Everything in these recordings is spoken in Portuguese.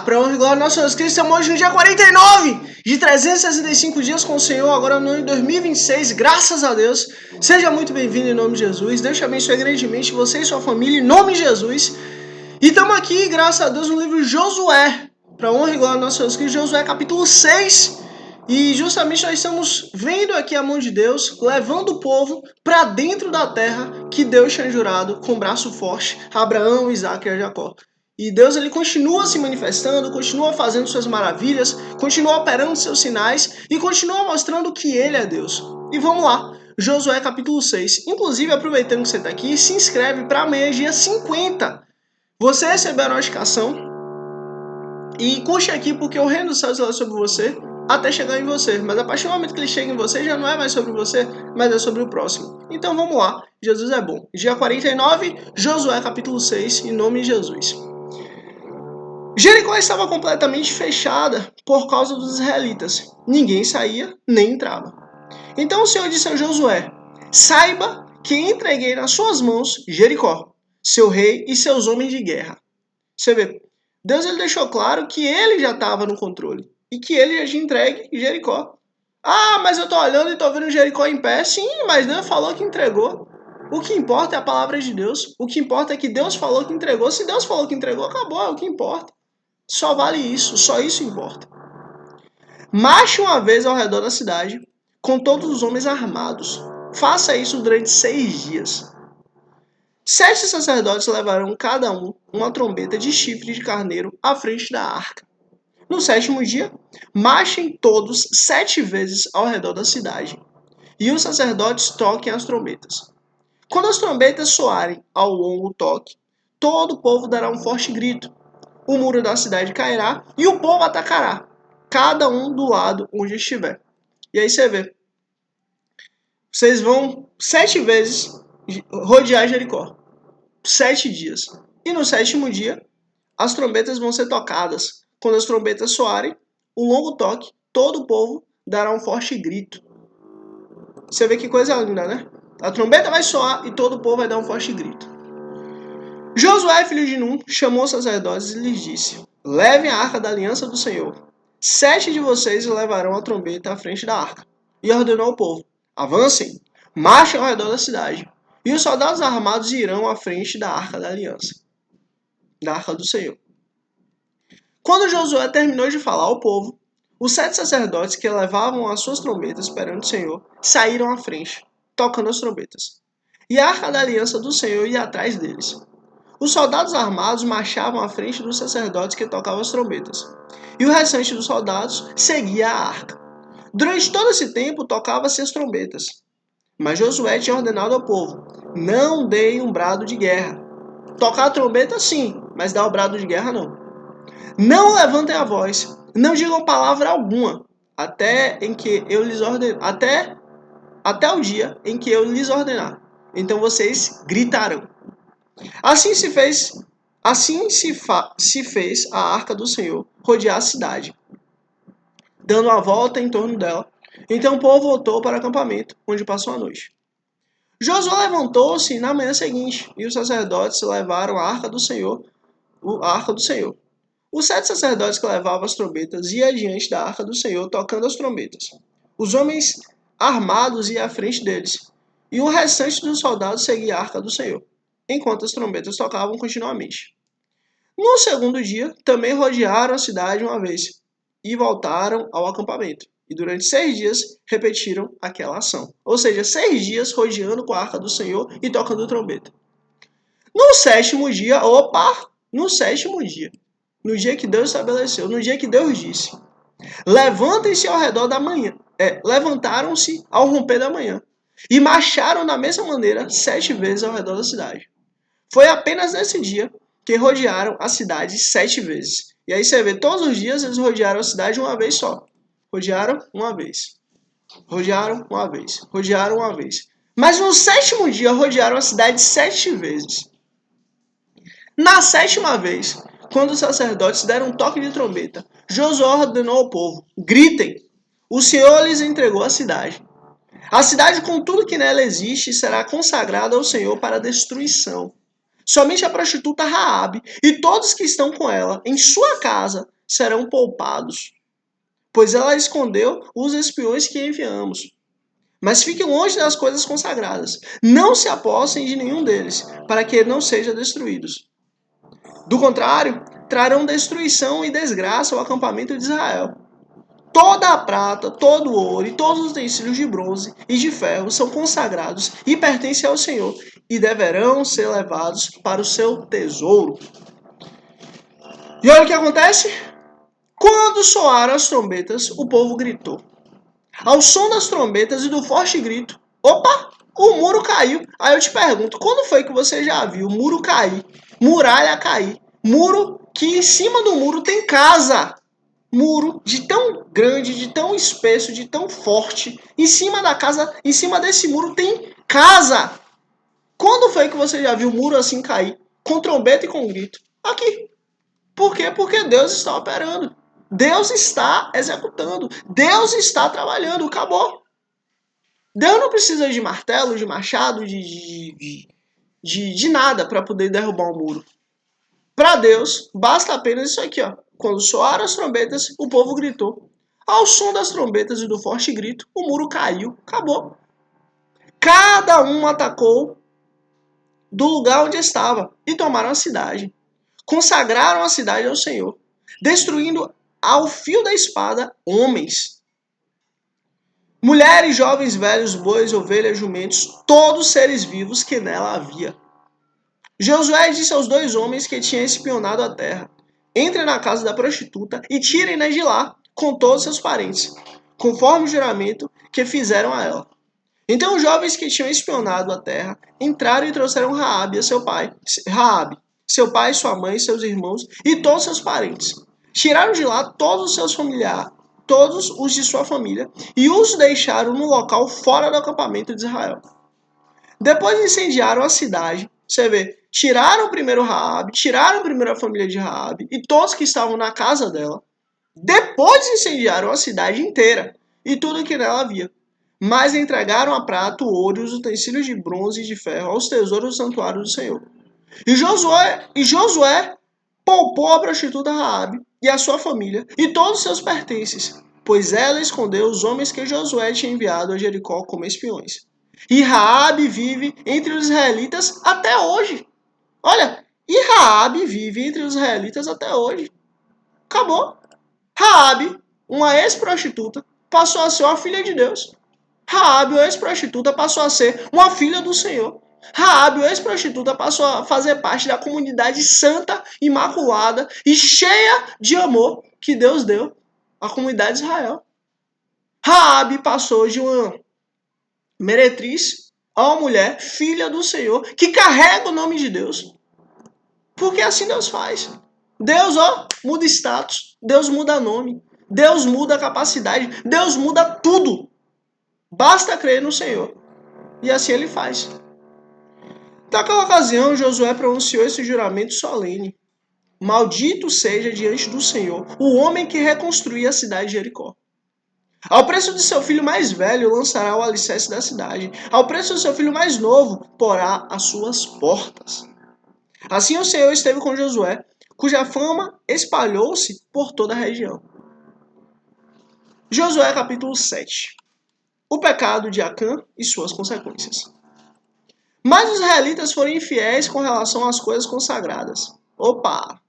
Para honra e glória do nosso Jesus Cristo, estamos hoje no dia 49 de 365 dias com o Senhor, agora no ano de 2026, graças a Deus. Seja muito bem-vindo em nome de Jesus. Deus te abençoe grandemente, você e sua família, em nome de Jesus. E estamos aqui, graças a Deus, no livro Josué, para honra e glória do nosso Jesus Cristo, Josué capítulo 6. E justamente nós estamos vendo aqui a mão de Deus, levando o povo para dentro da terra que Deus tinha jurado com braço forte a Abraão, Isaac e Jacó. E Deus ele continua se manifestando, continua fazendo suas maravilhas, continua operando seus sinais e continua mostrando que ele é Deus. E vamos lá, Josué capítulo 6. Inclusive, aproveitando que você está aqui, se inscreve para amanhã, dia 50. Você recebeu a notificação e curte aqui porque o reino dos céus é sobre você até chegar em você. Mas a partir do momento que ele chega em você, já não é mais sobre você, mas é sobre o próximo. Então vamos lá, Jesus é bom. Dia 49, Josué capítulo 6, em nome de Jesus. Jericó estava completamente fechada por causa dos israelitas. Ninguém saía nem entrava. Então o Senhor disse a Josué: saiba que entreguei nas suas mãos Jericó, seu rei e seus homens de guerra. Você vê, Deus ele deixou claro que ele já estava no controle e que ele já tinha entregue Jericó. Ah, mas eu estou olhando e estou vendo Jericó em pé. Sim, mas Deus falou que entregou. O que importa é a palavra de Deus. O que importa é que Deus falou que entregou. Se Deus falou que entregou, acabou, é o que importa. Só vale isso, só isso importa. Marche uma vez ao redor da cidade, com todos os homens armados. Faça isso durante 6 dias. 7 sacerdotes levarão cada um uma trombeta de chifre de carneiro à frente da arca. No 7º dia, marchem todos 7 vezes ao redor da cidade, e os sacerdotes toquem as trombetas. Quando as trombetas soarem ao longo toque, todo o povo dará um forte grito. O muro da cidade cairá e o povo atacará, cada um do lado onde estiver. E aí você vê, vocês vão 7 vezes rodear Jericó, 7 dias. E no 7º dia, as trombetas vão ser tocadas. Quando as trombetas soarem, um longo toque, todo o povo dará um forte grito. Você vê que coisa linda, né? A trombeta vai soar e todo o povo vai dar um forte grito. Josué, filho de Num, chamou os sacerdotes e lhes disse: levem a arca da aliança do Senhor. 7 de vocês levarão a trombeta à frente da arca. E ordenou ao povo: avancem, marchem ao redor da cidade. E os soldados armados irão à frente da arca da aliança, da arca do Senhor. Quando Josué terminou de falar ao povo, os 7 sacerdotes que levavam as suas trombetas perante o Senhor saíram à frente, tocando as trombetas. E a arca da aliança do Senhor ia atrás deles. Os soldados armados marchavam à frente dos sacerdotes que tocavam as trombetas, e o restante dos soldados seguia a arca. Durante todo esse tempo tocava-se as trombetas. Mas Josué tinha ordenado ao povo: não deem um brado de guerra. Tocar a trombeta sim, mas dar o brado de guerra não. Não levantem a voz, não digam palavra alguma, até o dia em que eu lhes ordenar. Então vocês gritarão. Assim se fez a arca do Senhor rodear a cidade, dando a volta em torno dela. Então o povo voltou para o acampamento, onde passou a noite. Josué levantou-se na manhã seguinte, e os sacerdotes levaram a arca do Senhor. Os 7 sacerdotes que levavam as trombetas iam adiante da arca do Senhor, tocando as trombetas. Os homens armados iam à frente deles, e o restante dos soldados seguia a arca do Senhor, enquanto as trombetas tocavam continuamente. No 2º dia, também rodearam a cidade uma vez, e voltaram ao acampamento. E durante 6 dias, repetiram aquela ação. Ou seja, 6 dias rodeando com a arca do Senhor e tocando trombeta. No 7º dia, no dia que Deus estabeleceu, no dia que Deus disse: levantem-se ao redor da manhã. Levantaram-se ao romper da manhã e marcharam da mesma maneira 7 vezes ao redor da cidade. Foi apenas nesse dia que rodearam a cidade 7 vezes. E aí você vê, todos os dias eles rodearam a cidade uma vez só. Rodearam uma vez. Rodearam uma vez. Rodearam uma vez. Mas no 7º dia rodearam a cidade 7 vezes. Na 7ª vez, quando os sacerdotes deram um toque de trombeta, Josué ordenou ao povo: gritem! O Senhor lhes entregou a cidade. A cidade com tudo que nela existe será consagrada ao Senhor para destruição. Somente a prostituta Raabe e todos que estão com ela em sua casa serão poupados, pois ela escondeu os espiões que enviamos. Mas fiquem longe das coisas consagradas. Não se apossem de nenhum deles, para que não sejam destruídos. Do contrário, trarão destruição e desgraça ao acampamento de Israel. Toda a prata, todo o ouro e todos os utensílios de bronze e de ferro são consagrados e pertencem ao Senhor, e deverão ser levados para o seu tesouro. E olha o que acontece? Quando soaram as trombetas, o povo gritou. Ao som das trombetas e do forte grito, opa, o muro caiu. Aí eu te pergunto, quando foi que você já viu muro cair, muralha cair, muro que em cima do muro tem casa? Muro de tão grande, de tão espesso, de tão forte, em cima da casa, em cima desse muro tem casa. Quando foi que você já viu muro assim cair, com trombeta e com grito? Aqui. Por quê? Porque Deus está operando. Deus está executando. Deus está trabalhando. Acabou. Deus não precisa de martelo, de machado, de nada para poder derrubar um muro. Para Deus, basta apenas isso aqui, ó. Quando soaram as trombetas, o povo gritou. Ao som das trombetas e do forte grito, o muro caiu. Acabou. Cada um atacou do lugar onde estava e tomaram a cidade. Consagraram a cidade ao Senhor, destruindo ao fio da espada homens, mulheres, jovens, velhos, bois, ovelhas, jumentos, todos seres vivos que nela havia. Josué disse aos 2 homens que tinham espionado a terra: entrem na casa da prostituta e tirem-na de lá com todos seus parentes, conforme o juramento que fizeram a ela. Então os jovens que tinham espionado a terra entraram e trouxeram Raabe, seu pai, sua mãe, seus irmãos e todos seus parentes. Tiraram de lá todos os seus familiares, todos os de sua família, e os deixaram no local fora do acampamento de Israel. Depois incendiaram a cidade. Você vê, tiraram primeiro Raabe, tiraram primeiro a família de Raabe e todos que estavam na casa dela. Depois incendiaram a cidade inteira e tudo que nela havia. Mas entregaram a prata, o ouro e os utensílios de bronze e de ferro aos tesouros do santuário do Senhor. E Josué poupou a prostituta Raabe e a sua família e todos os seus pertences, pois ela escondeu os homens que Josué tinha enviado a Jericó como espiões. E Raabe vive entre os israelitas até hoje. Olha, e Raabe vive entre os israelitas até hoje. Acabou. Raabe, uma ex-prostituta, passou a ser uma filha de Deus. Raabe, uma ex-prostituta, passou a ser uma filha do Senhor. Raabe, a ex-prostituta, passou a fazer parte da comunidade santa, imaculada e cheia de amor que Deus deu à comunidade de Israel. Raabe passou de uma meretriz a uma mulher, filha do Senhor, que carrega o nome de Deus. Porque assim Deus faz. Deus, muda status. Deus muda nome. Deus muda capacidade. Deus muda tudo. Basta crer no Senhor. E assim ele faz. Naquela ocasião, Josué pronunciou esse juramento solene: maldito seja diante do Senhor o homem que reconstruir a cidade de Jericó. Ao preço de seu filho mais velho lançará o alicerce da cidade. Ao preço do seu filho mais novo porá as suas portas. Assim o Senhor esteve com Josué, cuja fama espalhou-se por toda a região. Josué capítulo 7. O pecado de Acã e suas consequências. Mas os israelitas foram infiéis com relação às coisas consagradas. Opa!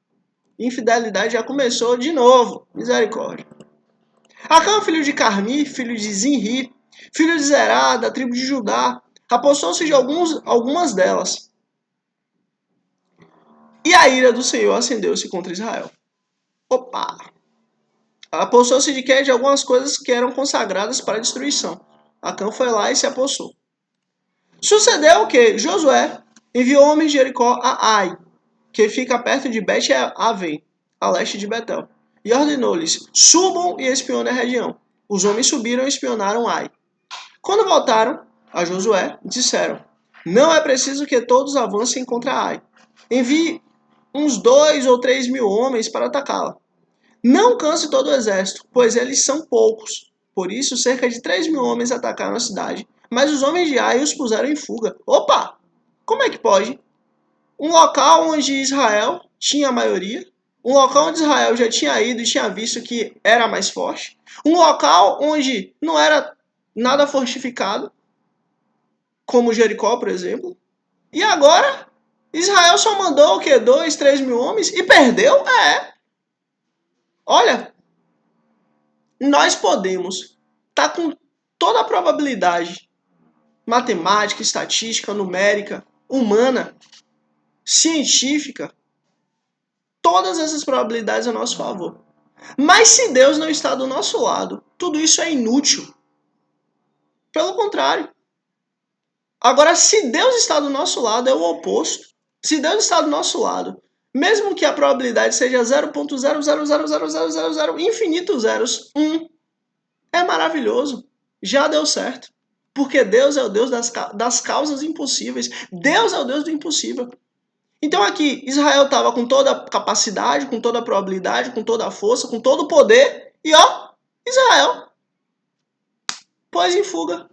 Infidelidade já começou de novo. Misericórdia. Acã, filho de Carmi, filho de Zinri, filho de Zerá, da tribo de Judá, apossou-se de algumas delas. E a ira do Senhor acendeu-se contra Israel. Opa! Apossou-se de quê? De algumas coisas que eram consagradas para a destruição. Acã foi lá e se apossou. Sucedeu que Josué enviou homens de Jericó a Ai, que fica perto de Bet-Aven, a leste de Betel, e ordenou-lhes: subam e espionem a região. Os homens subiram e espionaram Ai. Quando voltaram a Josué, disseram: não é preciso que todos avancem contra Ai. Envie uns 2 ou 3 mil homens para atacá-la. Não canse todo o exército, pois eles são poucos. Por isso, cerca de 3 mil homens atacaram a cidade, mas os homens de Ai os puseram em fuga. Opa! Como é que pode? Um local onde Israel tinha a maioria, um local onde Israel já tinha ido e tinha visto que era mais forte, um local onde não era nada fortificado, como Jericó, por exemplo. E agora, Israel só mandou o quê? 2, 3 mil homens e perdeu? Olha, nós podemos estar com toda a probabilidade matemática, estatística, numérica, humana, científica, todas essas probabilidades a nosso favor. Mas se Deus não está do nosso lado, tudo isso é inútil. Pelo contrário. Agora, se Deus está do nosso lado, é o oposto. Se Deus está do nosso lado, mesmo que a probabilidade seja 0,0000000 infinitos zeros, 1, é maravilhoso. Já deu certo. Porque Deus é o Deus das causas impossíveis. Deus é o Deus do impossível. Então aqui, Israel estava com toda a capacidade, com toda a probabilidade, com toda a força, com todo o poder. E ó, Israel pôs em fuga.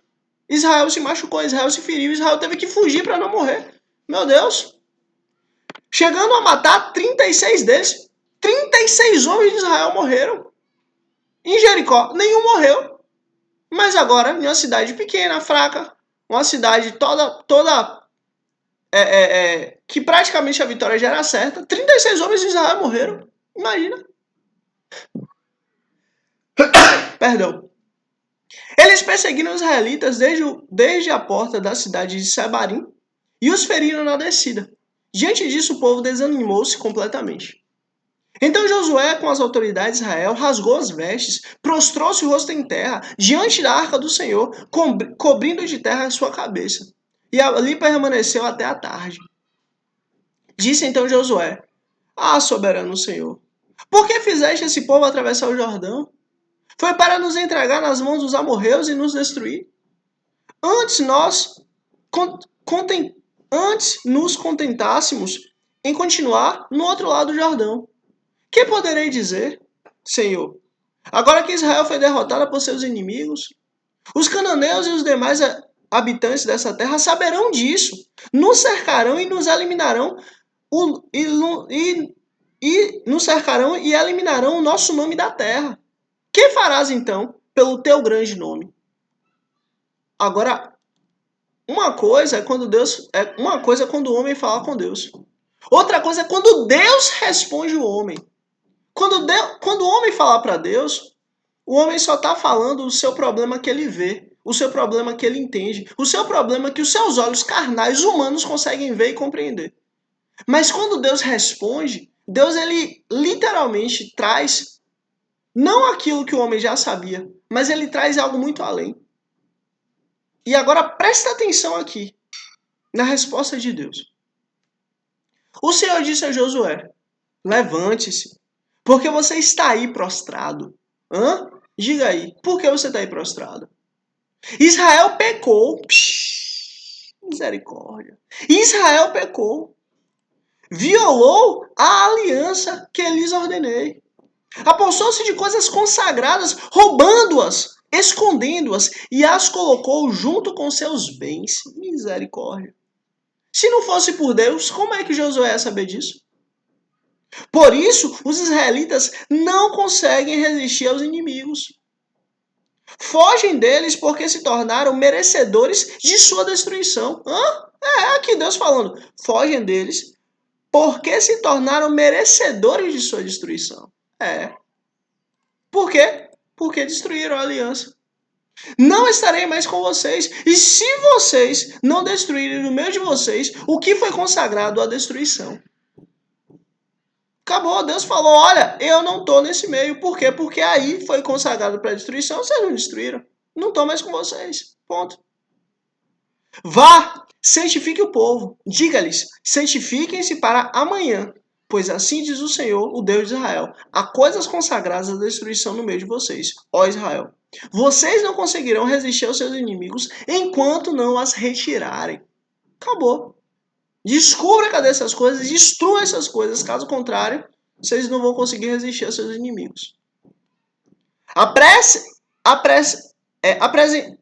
Israel se machucou, Israel se feriu, Israel teve que fugir para não morrer. Meu Deus. Chegando a matar 36 deles. 36 homens de Israel morreram. Em Jericó, nenhum morreu. Mas agora, em uma cidade pequena, fraca, uma cidade toda que praticamente a vitória já era certa, 36 homens de Israel morreram. Imagina. Perdão. Eles perseguiram os israelitas desde a porta da cidade de Sebarim e os feriram na descida. Diante disso, o povo desanimou-se completamente. Então Josué, com as autoridades de Israel, rasgou as vestes, prostrou-se o rosto em terra, diante da arca do Senhor, cobrindo de terra a sua cabeça. E ali permaneceu até a tarde. Disse então Josué: Ah, soberano Senhor, por que fizeste esse povo atravessar o Jordão? Foi para nos entregar nas mãos dos amorreus e nos destruir? Antes nos contentássemos em continuar no outro lado do Jordão. Que poderei dizer, Senhor? Agora que Israel foi derrotada por seus inimigos, os cananeus e os demais habitantes dessa terra saberão disso, nos cercarão e nos eliminarão, nos cercarão e eliminarão o nosso nome da terra. Que farás então pelo teu grande nome? Agora, uma coisa é quando o homem fala com Deus. Outra coisa é quando Deus responde o homem. Quando o homem falar para Deus, o homem só está falando o seu problema que ele vê, o seu problema que ele entende, o seu problema que os seus olhos carnais humanos conseguem ver e compreender. Mas quando Deus responde, Deus ele literalmente traz não aquilo que o homem já sabia, mas ele traz algo muito além. E agora presta atenção aqui na resposta de Deus. O Senhor disse a Josué: levante-se, porque você está aí prostrado. Hã? Diga aí, por que você está aí prostrado? Israel pecou. Misericórdia. Israel pecou. Violou a aliança que lhes ordenei. Apossou-se de coisas consagradas, roubando-as, escondendo-as, e as colocou junto com seus bens. Misericórdia. Se não fosse por Deus, como é que Josué ia saber disso? Por isso, os israelitas não conseguem resistir aos inimigos. Fogem deles porque se tornaram merecedores de sua destruição. Aqui Deus falando. Fogem deles porque se tornaram merecedores de sua destruição. Por quê? Porque destruíram a aliança. Não estarei mais com vocês. E se vocês não destruírem no meio de vocês o que foi consagrado à destruição. Acabou, Deus falou, olha, eu não estou nesse meio. Por quê? Porque aí foi consagrado para a destruição, vocês não destruíram. Não estou mais com vocês. Ponto. Vá, santifique o povo. Diga-lhes, santifiquem-se para amanhã. Pois assim diz o Senhor, o Deus de Israel. Há coisas consagradas à destruição no meio de vocês, ó Israel. Vocês não conseguirão resistir aos seus inimigos enquanto não as retirarem. Acabou. Descubra cadê essas coisas, destrua essas coisas. Caso contrário, vocês não vão conseguir resistir aos seus inimigos.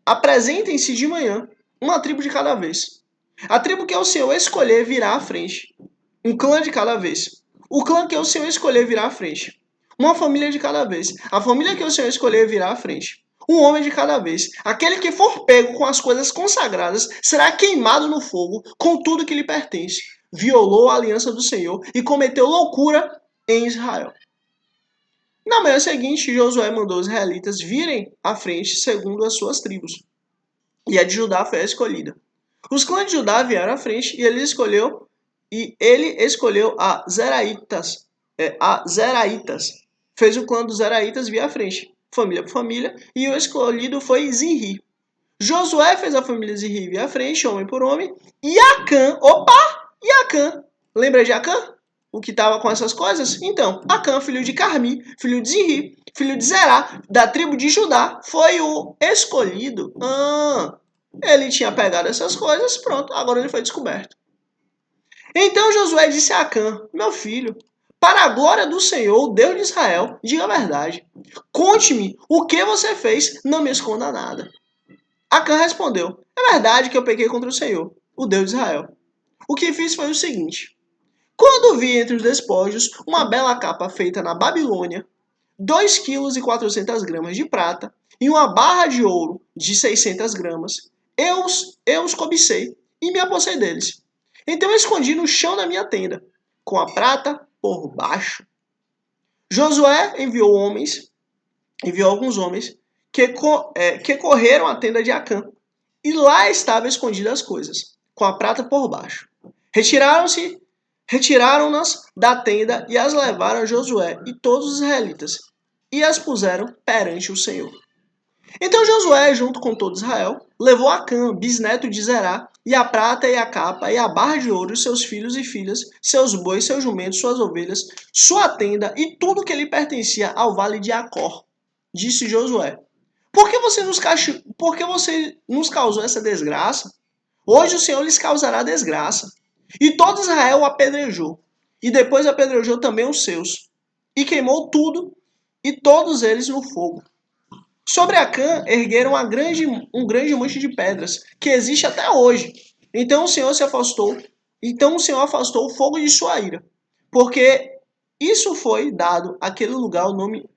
Apresentem-se de manhã, uma tribo de cada vez. A tribo que o Senhor escolher virá à frente. Um clã de cada vez. O clã que o Senhor escolher virá à frente. Uma família de cada vez. A família que o Senhor escolher virá à frente. Um homem de cada vez. Aquele que for pego com as coisas consagradas será queimado no fogo com tudo que lhe pertence. Violou a aliança do Senhor e cometeu loucura em Israel. Na manhã seguinte, Josué mandou os israelitas virem à frente segundo as suas tribos. E a de Judá foi a escolhida. Os clãs de Judá vieram à frente e ele escolheu a Zeraitas. Fez o clã dos Zeraitas vir à frente, família por família, e o escolhido foi Zinri. Josué fez a família Zinri vir à frente, homem por homem, e Acã, lembra de Acã? O que estava com essas coisas? Então, Acã, filho de Carmi, filho de Zinri, filho de Zerá, da tribo de Judá, foi o escolhido. Ele tinha pegado essas coisas, pronto, agora ele foi descoberto. Então Josué disse a Acã, meu filho, para a glória do Senhor, Deus de Israel, diga a verdade. Conte-me o que você fez, não me esconda nada. Acã respondeu, é verdade que eu pequei contra o Senhor, o Deus de Israel. O que fiz foi o seguinte, quando vi entre os despojos uma bela capa feita na Babilônia, 2,4 kg de prata e uma barra de ouro de 600 gramas, eu os cobicei e me apossei deles. Então eu escondi no chão da minha tenda, com a prata por baixo. Josué enviou alguns homens que correram à tenda de Acã, e lá estavam escondidas as coisas, com a prata por baixo. Retiraram-nas da tenda e as levaram a Josué e todos os israelitas, e as puseram perante o Senhor. Então Josué, junto com todo Israel, levou Acã, bisneto de Zerá, e a prata e a capa e a barra de ouro, seus filhos e filhas, seus bois, seus jumentos, suas ovelhas, sua tenda e tudo que lhe pertencia ao vale de Acor. Disse Josué, por que você nos causou essa desgraça? Hoje o Senhor lhes causará desgraça. E todo Israel o apedrejou, e depois apedrejou também os seus, e queimou tudo, e todos eles no fogo. Sobre Acã ergueram um grande monte de pedras, que existe até hoje. Então o Senhor afastou o fogo de sua ira, porque isso foi dado àquele lugar o nome.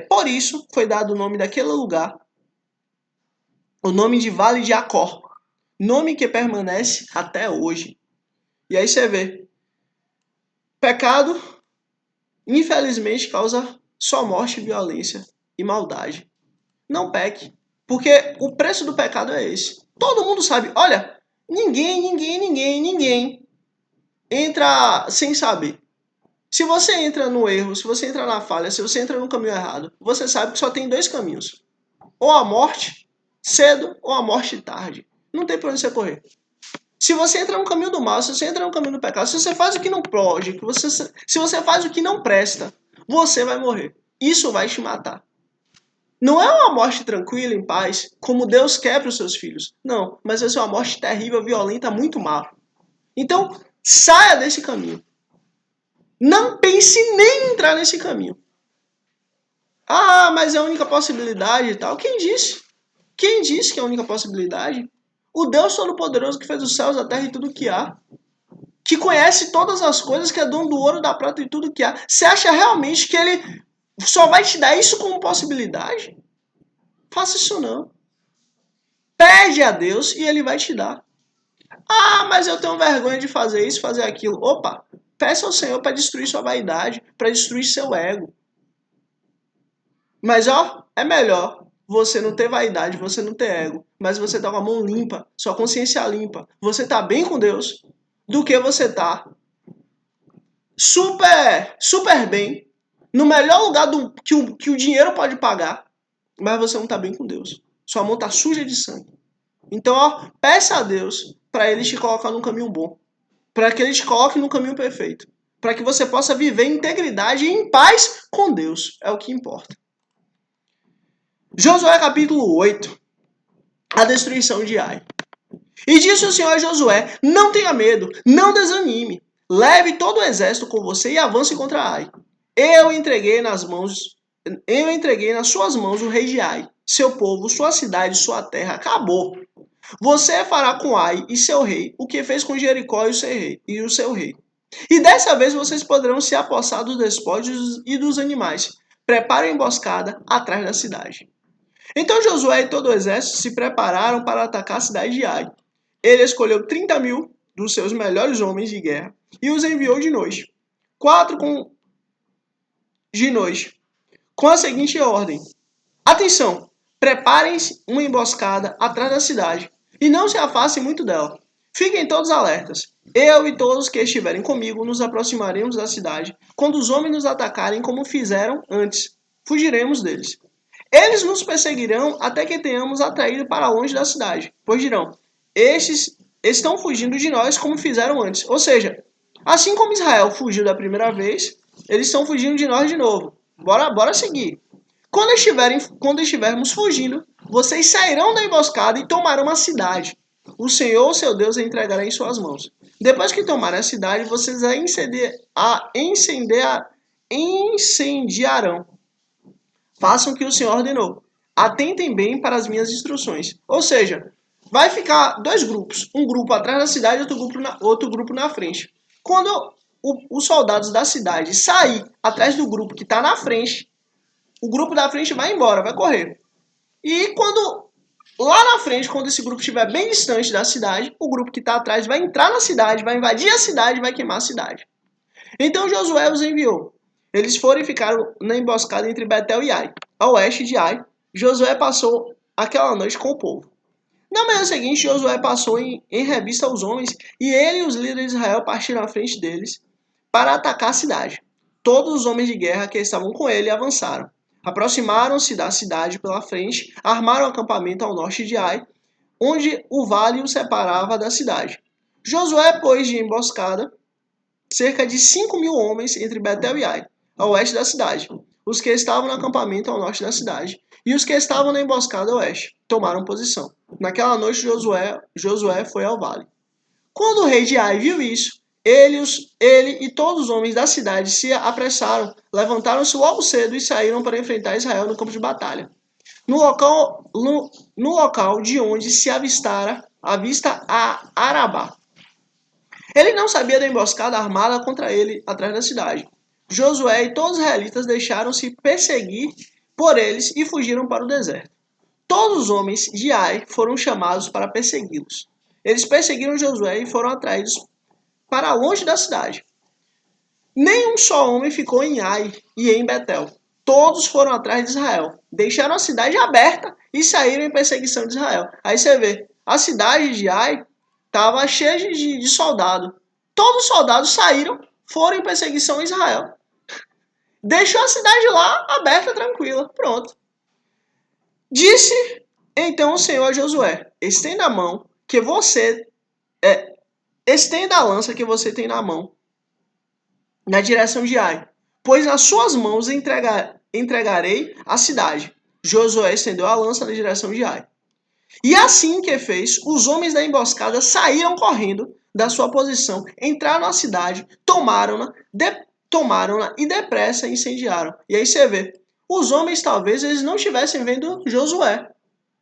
Por isso foi dado o nome daquele lugar, o nome de Vale de Acor, nome que permanece até hoje. E aí você vê, pecado, infelizmente, causa só morte, violência e maldade. Não peque, porque o preço do pecado é esse. Todo mundo sabe, olha, ninguém entra sem saber. Se você entra no erro, se você entra na falha, se você entra no caminho errado, você sabe que só tem 2 caminhos. Ou a morte cedo ou a morte tarde. Não tem pra onde você correr. Se você entra no caminho do mal, se você entra no caminho do pecado, se você faz o que não pode, se você faz o que não presta, você vai morrer. Isso vai te matar. Não é uma morte tranquila, em paz, como Deus quer para os seus filhos. Não, mas vai ser uma morte terrível, violenta, muito má. Então, saia desse caminho. Não pense nem em entrar nesse caminho. Ah, mas é a única possibilidade e tal. Quem disse? Quem disse que é a única possibilidade? O Deus Todo-Poderoso que fez os céus, a terra e tudo que há. Que conhece todas as coisas, que é dono do ouro, da prata e tudo que há. Você acha realmente que ele só vai te dar isso como possibilidade? Faça isso não. Pede a Deus e ele vai te dar. Ah, mas eu tenho vergonha de fazer isso, fazer aquilo. Opa, peça ao Senhor para destruir sua vaidade, para destruir seu ego. Mas é melhor você não ter vaidade, você não ter ego, mas você tá com a mão limpa, sua consciência limpa, você tá bem com Deus, do que você tá super bem, no melhor lugar que o dinheiro pode pagar, mas você não tá bem com Deus. Sua mão tá suja de sangue. Então, peça a Deus para ele te colocar num caminho bom, para que ele te coloque no caminho perfeito, para que você possa viver em integridade e em paz com Deus. É o que importa. Josué capítulo 8. A destruição de Ai. E disse o Senhor a Josué, não tenha medo, não desanime. Leve todo o exército com você e avance contra Ai. Eu entreguei nas suas mãos o rei de Ai, seu povo, sua cidade, sua terra. Acabou. Você fará com Ai e seu rei o que fez com Jericó e o seu rei. E dessa vez vocês poderão se apossar dos despojos e dos animais. Preparem a emboscada atrás da cidade. Então Josué e todo o exército se prepararam para atacar a cidade de Ai. Ele escolheu 30.000 dos seus melhores homens de guerra e os enviou de noite. De noite, com a seguinte ordem: atenção! Preparem-se uma emboscada atrás da cidade e não se afastem muito dela. Fiquem todos alertas. Eu e todos que estiverem comigo nos aproximaremos da cidade. Quando os homens nos atacarem como fizeram antes, fugiremos deles. Eles nos perseguirão até que tenhamos atraído para longe da cidade, pois dirão: estes estão fugindo de nós como fizeram antes. Ou seja, assim como Israel fugiu da primeira vez, eles estão fugindo de nós de novo. Bora seguir. Quando estivermos fugindo, vocês sairão da emboscada e tomarão a cidade. O Senhor, seu Deus, a entregará em suas mãos. Depois que tomarem a cidade, vocês incendiarão. Façam o que o Senhor ordenou. Atentem bem para as minhas instruções. Ou seja, vai ficar dois grupos. Um grupo atrás da cidade e outro grupo na frente. Quando os soldados da cidade sair atrás do grupo que está na frente, o grupo da frente vai embora, vai correr. E lá na frente, quando esse grupo estiver bem distante da cidade, o grupo que está atrás vai entrar na cidade, vai invadir a cidade e vai queimar a cidade. Então Josué os enviou. Eles foram e ficaram na emboscada entre Betel e Ai. A oeste de Ai, Josué passou aquela noite com o povo. Na manhã seguinte, Josué passou em revista aos homens e ele e os líderes de Israel partiram à frente deles para atacar a cidade. Todos os homens de guerra que estavam com ele avançaram. Aproximaram-se da cidade pela frente, armaram acampamento ao norte de Ai, onde o vale o separava da cidade. Josué pôs de emboscada cerca de 5.000 homens entre Betel e Ai, a oeste da cidade. Os que estavam no acampamento ao norte da cidade e os que estavam na emboscada a oeste tomaram posição. Naquela noite Josué foi ao vale. Quando o rei de Ai viu isso, ele e todos os homens da cidade se apressaram, levantaram-se logo cedo e saíram para enfrentar Israel no campo de batalha. No local de onde se avista a Arabá. Ele não sabia da emboscada armada contra ele atrás da cidade. Josué e todos os israelitas deixaram-se perseguir por eles e fugiram para o deserto. Todos os homens de Ai foram chamados para persegui-los. Eles perseguiram Josué e foram atraídos para longe da cidade. Nenhum só homem ficou em Ai e em Betel. Todos foram atrás de Israel. Deixaram a cidade aberta e saíram em perseguição de Israel. Aí você vê, a cidade de Ai estava cheia de soldados. Todos os soldados saíram, foram em perseguição a Israel. Deixou a cidade lá aberta, tranquila. Pronto. Disse então o Senhor a Josué: estenda a mão que você estenda a lança que você tem na mão na direção de Ai, pois nas suas mãos entregarei a cidade. Josué estendeu a lança na direção de Ai. E assim que fez, os homens da emboscada saíram correndo da sua posição, entraram na cidade, tomaram-na e depressa incendiaram. E aí você vê, os homens talvez eles não estivessem vendo Josué.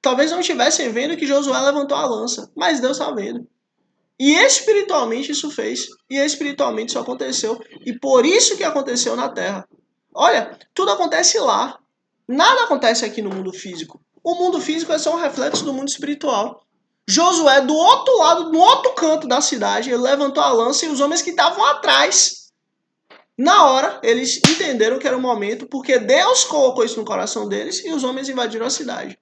Talvez não estivessem vendo que Josué levantou a lança, mas Deus está vendo. E espiritualmente isso fez, e espiritualmente isso aconteceu, e por isso que aconteceu na terra. Olha, tudo acontece lá, nada acontece aqui no mundo físico. O mundo físico é só um reflexo do mundo espiritual. Josué, do outro lado, no outro canto da cidade, ele levantou a lança e os homens que estavam atrás, na hora, eles entenderam que era o momento, porque Deus colocou isso no coração deles e os homens invadiram a cidade.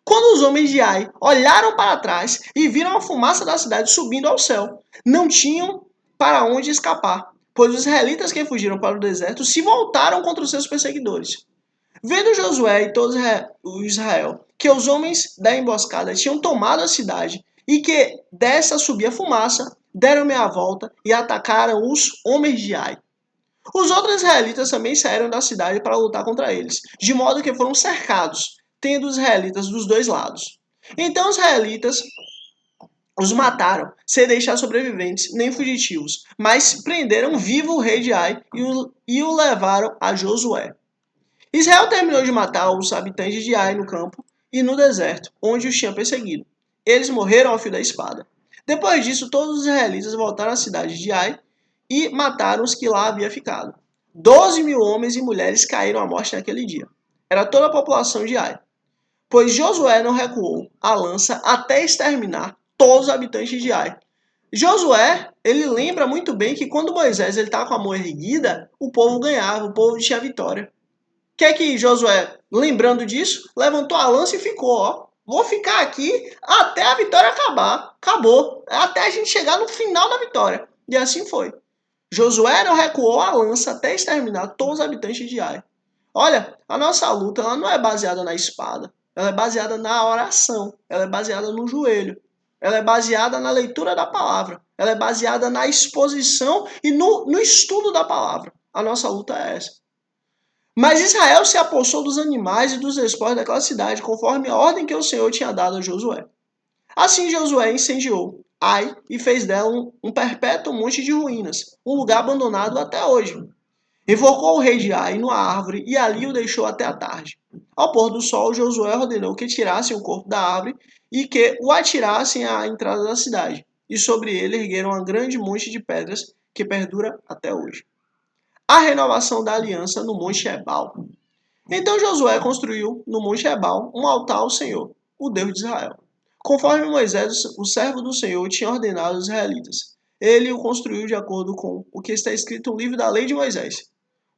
Quando os homens de Ai olharam para trás e viram a fumaça da cidade subindo ao céu, não tinham para onde escapar, pois os israelitas que fugiram para o deserto se voltaram contra os seus perseguidores. Vendo Josué e todo o Israel que os homens da emboscada tinham tomado a cidade e que dessa subia fumaça, deram meia volta e atacaram os homens de Ai. Os outros israelitas também saíram da cidade para lutar contra eles, de modo que foram cercados, tendo os israelitas dos dois lados. Então os israelitas os mataram, sem deixar sobreviventes nem fugitivos, mas prenderam vivo o rei de Ai e o levaram a Josué. Israel terminou de matar os habitantes de Ai no campo e no deserto, onde os tinha perseguido. Eles morreram ao fio da espada. Depois disso, todos os israelitas voltaram à cidade de Ai e mataram os que lá havia ficado. 12.000 homens e mulheres caíram à morte naquele dia. Era toda a população de Ai. Pois Josué não recuou a lança até exterminar todos os habitantes de Ai. Josué, ele lembra muito bem que quando Moisés está com a mão erguida, o povo ganhava, o povo tinha vitória. O que é que Josué, lembrando disso, levantou a lança e ficou, ó. Vou ficar aqui até a vitória acabar. Acabou. Até a gente chegar no final da vitória. E assim foi. Josué não recuou a lança até exterminar todos os habitantes de Ai. Olha, a nossa luta ela não é baseada na espada. Ela é baseada na oração. Ela é baseada no joelho. Ela é baseada na leitura da palavra. Ela é baseada na exposição e no estudo da palavra. A nossa luta é essa. Mas Israel se apossou dos animais e dos despojos daquela cidade, conforme a ordem que o Senhor tinha dado a Josué. Assim Josué incendiou Ai e fez dela um perpétuo monte de ruínas, um lugar abandonado até hoje. Invocou o rei de Ai numa árvore e ali o deixou até a tarde. Ao pôr do sol, Josué ordenou que tirassem o corpo da árvore e que o atirassem à entrada da cidade. E sobre ele ergueram um grande monte de pedras que perdura até hoje. A renovação da aliança no Monte Ebal. Então Josué construiu no Monte Ebal um altar ao Senhor, o Deus de Israel, conforme Moisés, o servo do Senhor, tinha ordenado aos israelitas. Ele o construiu de acordo com o que está escrito no livro da lei de Moisés.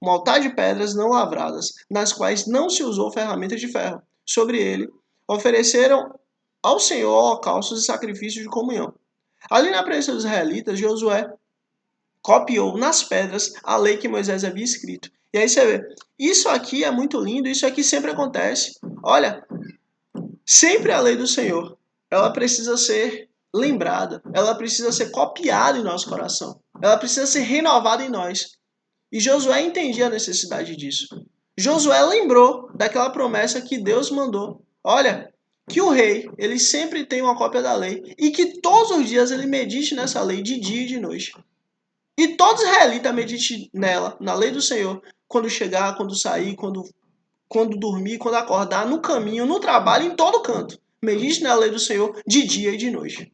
Um altar de pedras não lavradas, nas quais não se usou ferramenta de ferro. Sobre ele ofereceram ao Senhor holocaustos e sacrifícios de comunhão. Ali na presença dos israelitas, Josué copiou nas pedras a lei que Moisés havia escrito. E aí você vê, isso aqui é muito lindo, isso aqui sempre acontece. Olha, sempre a lei do Senhor, ela precisa ser lembrada, ela precisa ser copiada em nosso coração, ela precisa ser renovada em nós. E Josué entendia a necessidade disso. Josué lembrou daquela promessa que Deus mandou. Olha, que o rei, ele sempre tem uma cópia da lei e que todos os dias ele medite nessa lei de dia e de noite. E todo israelita medite nela, na lei do Senhor, quando chegar, quando sair, quando dormir, quando acordar, no caminho, no trabalho, em todo canto. Medite na lei do Senhor de dia e de noite.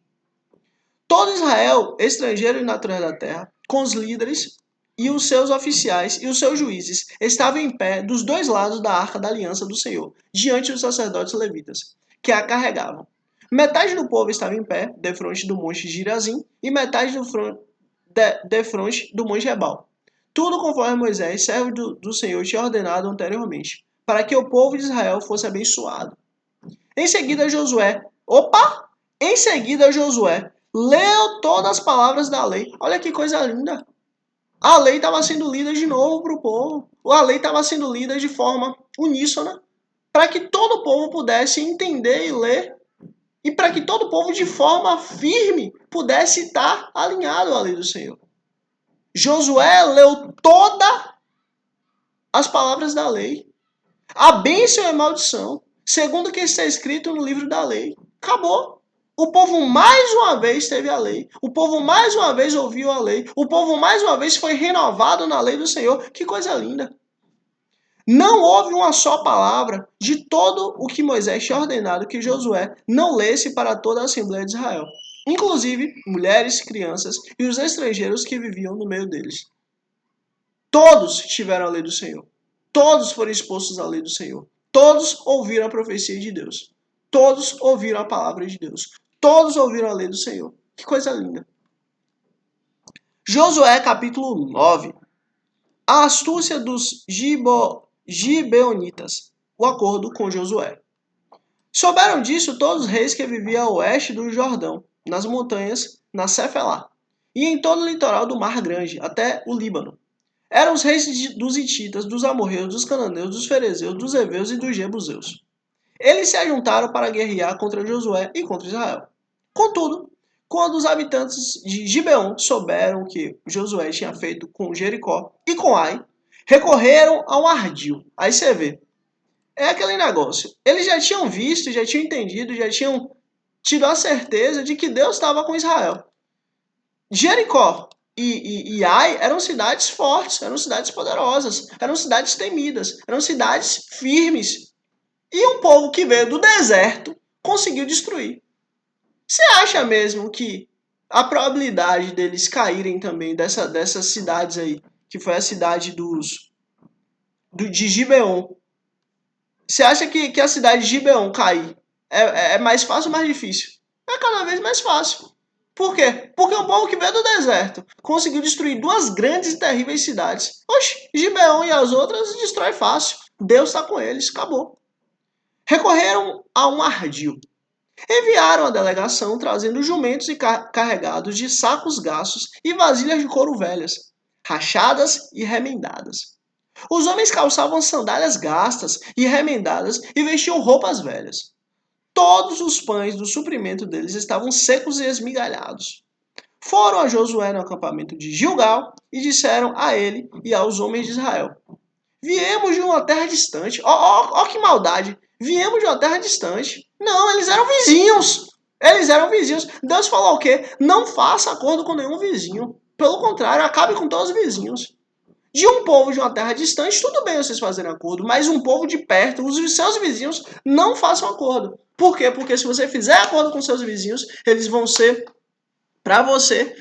Todo Israel, estrangeiro e natural da terra, com os líderes e os seus oficiais e os seus juízes, estavam em pé dos dois lados da arca da aliança do Senhor, diante dos sacerdotes levitas, que a carregavam. Metade do povo estava em pé, defronte do monte Girazim, e metade defronte do monte Ebal. Tudo conforme Moisés, servo do Senhor, tinha ordenado anteriormente, para que o povo de Israel fosse abençoado. Em seguida Josué leu todas as palavras da lei. Olha que coisa linda. A lei estava sendo lida de novo para o povo. A lei estava sendo lida de forma uníssona, para que todo o povo pudesse entender e ler, e para que todo o povo de forma firme pudesse estar alinhado à lei do Senhor. Josué leu todas as palavras da lei. A bênção e a maldição, segundo o que está escrito no livro da lei. Acabou. O povo mais uma vez teve a lei. O povo mais uma vez ouviu a lei. O povo mais uma vez foi renovado na lei do Senhor. Que coisa linda. Não houve uma só palavra de todo o que Moisés tinha ordenado que Josué não lesse para toda a Assembleia de Israel, inclusive mulheres, crianças e os estrangeiros que viviam no meio deles. Todos tiveram a lei do Senhor. Todos foram expostos à lei do Senhor. Todos ouviram a profecia de Deus. Todos ouviram a palavra de Deus. Todos ouviram a lei do Senhor. Que coisa linda. Josué capítulo 9. A astúcia dos Gibeonitas. O acordo com Josué. Souberam disso todos os reis que viviam a oeste do Jordão, nas montanhas, na Cefelá, e em todo o litoral do Mar Grande, até o Líbano. Eram os reis dos Hititas, dos Amorreus, dos Cananeus, dos Ferezeus, dos Heveus e dos Jebuseus. Eles se ajuntaram para guerrear contra Josué e contra Israel. Contudo, quando os habitantes de Gibeon souberam o que Josué tinha feito com Jericó e com Ai, recorreram ao ardil. Aí você vê. É aquele negócio. Eles já tinham visto, já tinham entendido, já tinham tido a certeza de que Deus estava com Israel. Jericó e Ai eram cidades fortes, eram cidades poderosas, eram cidades temidas, eram cidades firmes. E um povo que veio do deserto conseguiu destruir. Você acha mesmo que a probabilidade deles caírem também dessas cidades aí, que foi a cidade de Gibeon. Você acha que a cidade de Gibeon cair é mais fácil ou mais difícil? É cada vez mais fácil. Por quê? Porque o povo que veio do deserto conseguiu destruir duas grandes e terríveis cidades. Oxe, Gibeon e as outras destrói fácil. Deus está com eles, acabou. Recorreram a um ardil. Enviaram a delegação trazendo jumentos e carregados de sacos gastos e vasilhas de couro velhas, rachadas e remendadas. Os homens calçavam sandálias gastas e remendadas e vestiam roupas velhas. Todos os pães do suprimento deles estavam secos e esmigalhados. Foram a Josué no acampamento de Gilgal e disseram a ele e aos homens de Israel: Viemos de uma terra distante. Ó, que maldade! Viemos de uma terra distante. Não, eles eram vizinhos. Eles eram vizinhos. Deus falou o quê? Não faça acordo com nenhum vizinho. Pelo contrário, acabe com todos os vizinhos. De um povo de uma terra distante, tudo bem vocês fazerem acordo, mas um povo de perto, os seus vizinhos, não façam acordo. Por quê? Porque se você fizer acordo com seus vizinhos, eles vão ser para você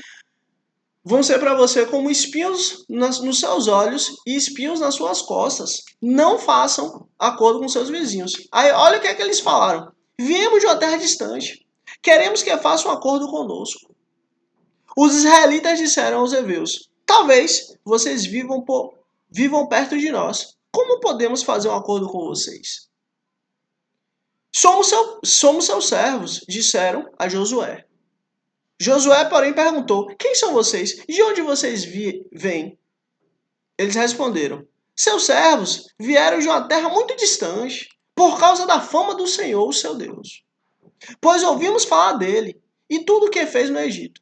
como espinhos nos seus olhos e espinhos nas suas costas. Não façam acordo com seus vizinhos. Aí olha o que é que eles falaram. Viemos de uma terra distante. Queremos que faça um acordo conosco. Os israelitas disseram aos heveus: Talvez vocês vivam perto de nós. Como podemos fazer um acordo com vocês? Somos seus servos, disseram a Josué. Josué, porém, perguntou: Quem são vocês? De onde vocês vêm? Eles responderam: Seus servos vieram de uma terra muito distante, por causa da fama do Senhor, o seu Deus. Pois ouvimos falar dele e tudo o que fez no Egito,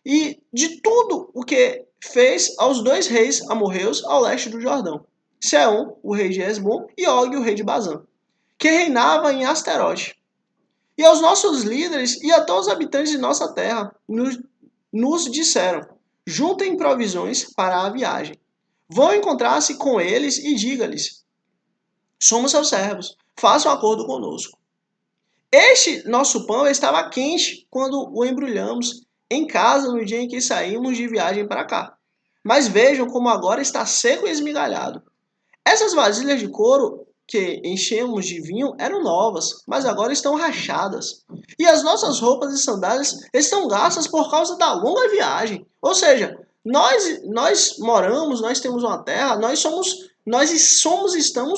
e de tudo o que fez aos dois reis amorreus ao leste do Jordão, Seom, o rei de Hesbom, e Og, o rei de Bazã, que reinava em Asterote. E aos nossos líderes e a todos os habitantes de nossa terra nos disseram: juntem provisões para a viagem. Vão encontrar-se com eles e diga-lhes: somos seus servos, façam acordo conosco. Este nosso pão estava quente quando o embrulhamos em casa no dia em que saímos de viagem para cá. Mas vejam como agora está seco e esmigalhado. Essas vasilhas de couro que enchemos de vinho eram novas, mas agora estão rachadas. E as nossas roupas e sandálias estão gastas por causa da longa viagem. Ou seja, nós moramos, nós temos uma terra, estamos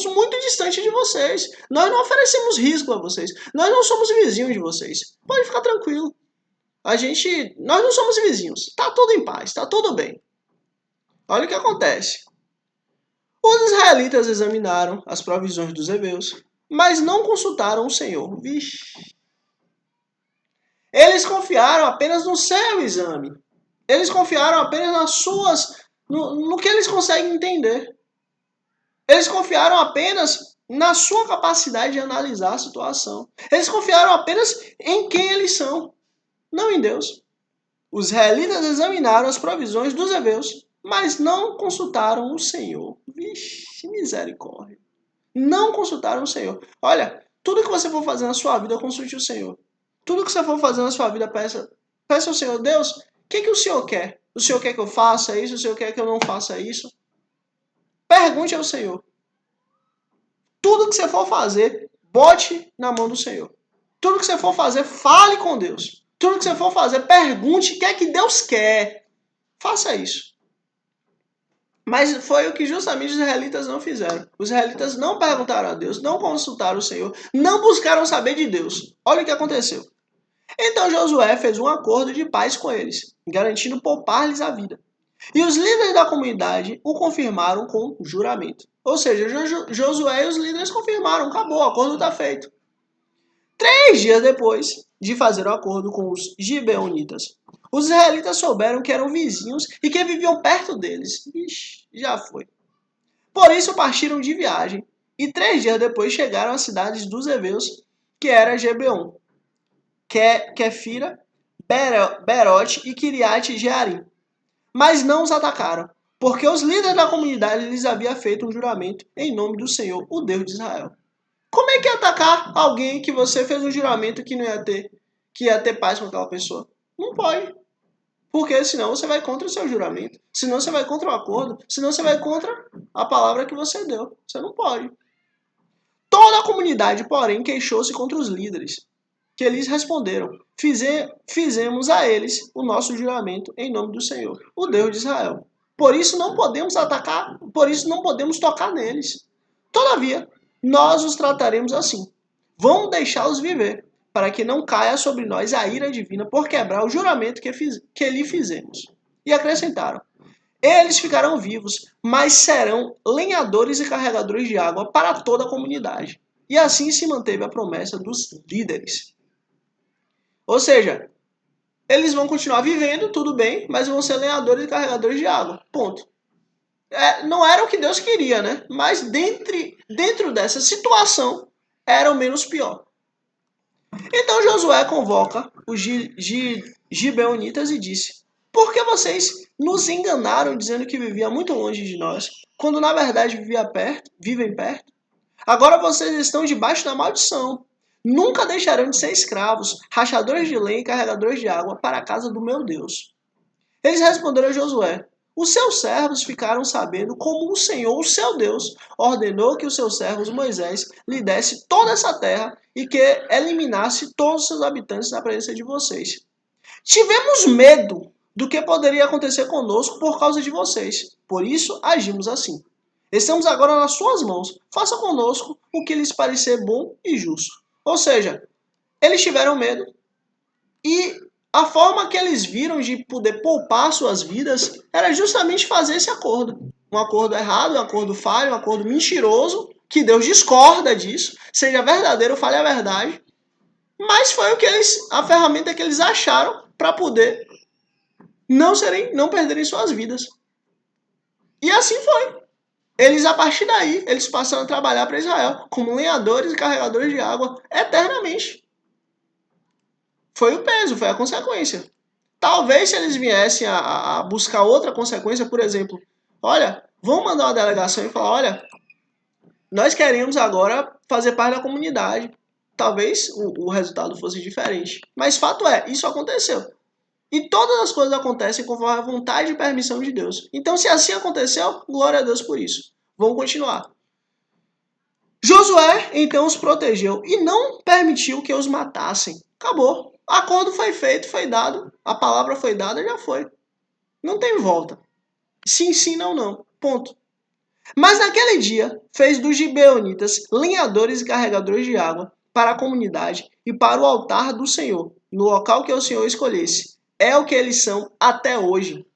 muito distante de vocês. Nós não oferecemos risco a vocês. Nós não somos vizinhos de vocês. Pode ficar tranquilo. Nós não somos vizinhos. Tá tudo em paz, tá tudo bem. Olha o que acontece. Os israelitas examinaram as provisões dos heveus, mas não consultaram o Senhor. Vixe. Eles confiaram apenas no seu exame. Eles confiaram apenas no que eles conseguem entender. Eles confiaram apenas na sua capacidade de analisar a situação. Eles confiaram apenas em quem eles são, não em Deus. Os israelitas examinaram as provisões dos heveus, mas não consultaram o Senhor. Vixe, misericórdia. Não consultaram o Senhor. Olha, tudo que você for fazer na sua vida, consulte o Senhor. Tudo que você for fazer na sua vida, peça ao Senhor: Deus, o que o Senhor quer? O Senhor quer que eu faça isso? O Senhor quer que eu não faça isso? Pergunte ao Senhor. Tudo que você for fazer, bote na mão do Senhor. Tudo que você for fazer, fale com Deus. Tudo que você for fazer, pergunte o que é que Deus quer. Faça isso. Mas foi o que justamente os israelitas não fizeram. Os israelitas não perguntaram a Deus, não consultaram o Senhor, não buscaram saber de Deus. Olha o que aconteceu. Então Josué fez um acordo de paz com eles, garantindo poupar-lhes a vida. E os líderes da comunidade o confirmaram com juramento. Ou seja, Josué e os líderes confirmaram: acabou, o acordo está feito. 3 dias depois de fazer o acordo com os gibeonitas, os israelitas souberam que eram vizinhos e que viviam perto deles. Ixi, já foi. Por isso partiram de viagem, e 3 dias depois chegaram às cidades dos heveus, que era Gibeon, Quefira, Berote e Kiriat Jearim. Mas não os atacaram, porque os líderes da comunidade lhes haviam feito um juramento em nome do Senhor, o Deus de Israel. Como é que atacar alguém que você fez um juramento que ia ter paz com aquela pessoa? Não pode. Porque senão você vai contra o seu juramento, senão você vai contra o acordo, senão você vai contra a palavra que você deu. Você não pode. Toda a comunidade, porém, queixou-se contra os líderes, que eles responderam: fizemos a eles o nosso juramento em nome do Senhor, o Deus de Israel. Por isso não podemos atacar, por isso não podemos tocar neles. Todavia, nós os trataremos assim. Vamos deixá-los viver, para que não caia sobre nós a ira divina por quebrar o juramento que lhe fizemos. E acrescentaram: eles ficarão vivos, mas serão lenhadores e carregadores de água para toda a comunidade. E assim se manteve a promessa dos líderes. Ou seja, eles vão continuar vivendo, tudo bem, mas vão ser lenhadores e carregadores de água. Ponto. Não era o que Deus queria, né? Mas dentro dessa situação, era o menos pior. Então Josué convoca os gibeonitas e disse: por que vocês nos enganaram dizendo que vivia muito longe de nós, quando na verdade vivem perto? Agora vocês estão debaixo da maldição. Nunca deixarão de ser escravos, rachadores de lenha e carregadores de água para a casa do meu Deus. Eles responderam a Josué: os seus servos ficaram sabendo como o Senhor, o seu Deus, ordenou que os seus servos Moisés lhe desse toda essa terra e que eliminasse todos os seus habitantes na presença de vocês. Tivemos medo do que poderia acontecer conosco por causa de vocês. Por isso agimos assim. Estamos agora nas suas mãos. Faça conosco o que lhes parecer bom e justo. Ou seja, eles tiveram medo e a forma que eles viram de poder poupar suas vidas era justamente fazer esse acordo. Um acordo errado, um acordo falho, um acordo mentiroso, que Deus discorda disso, seja verdadeiro, fale a verdade. Mas foi a ferramenta que eles acharam para poder não perderem suas vidas. E assim foi. A partir daí, eles passaram a trabalhar para Israel como lenhadores e carregadores de água eternamente. Foi o peso, foi a consequência. Talvez se eles viessem a buscar outra consequência, por exemplo, olha, vamos mandar uma delegação e falar, olha, nós queremos agora fazer parte da comunidade. Talvez o resultado fosse diferente. Mas fato é, isso aconteceu. E todas as coisas acontecem conforme a vontade e permissão de Deus. Então, se assim aconteceu, glória a Deus por isso. Vamos continuar. Josué, então, os protegeu e não permitiu que os matassem. Acabou. O acordo foi feito, foi dado. A palavra foi dada, já foi. Não tem volta. Sim, sim, não, não. Ponto. Mas naquele dia, fez dos gibeonitas lenhadores e carregadores de água para a comunidade e para o altar do Senhor, no local que o Senhor escolhesse. É o que eles são até hoje.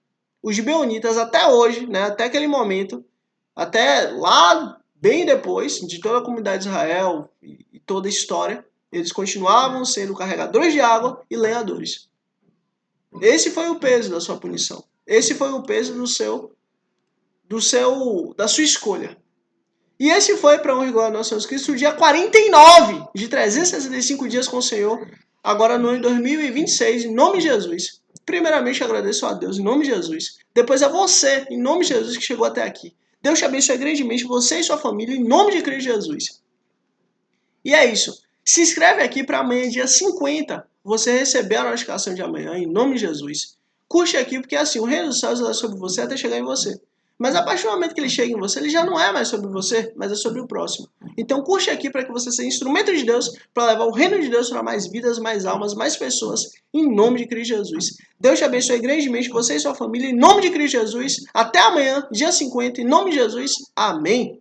Os gibeonitas até hoje, né, até aquele momento, até lá bem depois de toda a comunidade de Israel e toda a história, eles continuavam sendo carregadores de água e lenhadores. Esse foi o peso da sua punição. Esse foi o peso da sua escolha. E esse foi, para honra e glória do nosso Jesus Cristo, o dia 49 de 365 dias com o Senhor, agora no ano de 2026, em nome de Jesus. Primeiramente, eu agradeço a Deus, em nome de Jesus. Depois a você, em nome de Jesus, que chegou até aqui. Deus te abençoe grandemente, você e sua família, em nome de Cristo Jesus. E é isso. Se inscreve aqui para amanhã, dia 50, você receber a notificação de amanhã, em nome de Jesus. Curte aqui, porque assim, o reino dos céus é sobre você até chegar em você. Mas a partir do momento que ele chega em você, ele já não é mais sobre você, mas é sobre o próximo. Então curte aqui para que você seja instrumento de Deus para levar o reino de Deus para mais vidas, mais almas, mais pessoas, em nome de Cristo Jesus. Deus te abençoe grandemente, você e sua família, em nome de Cristo Jesus. Até amanhã, dia 50, em nome de Jesus. Amém.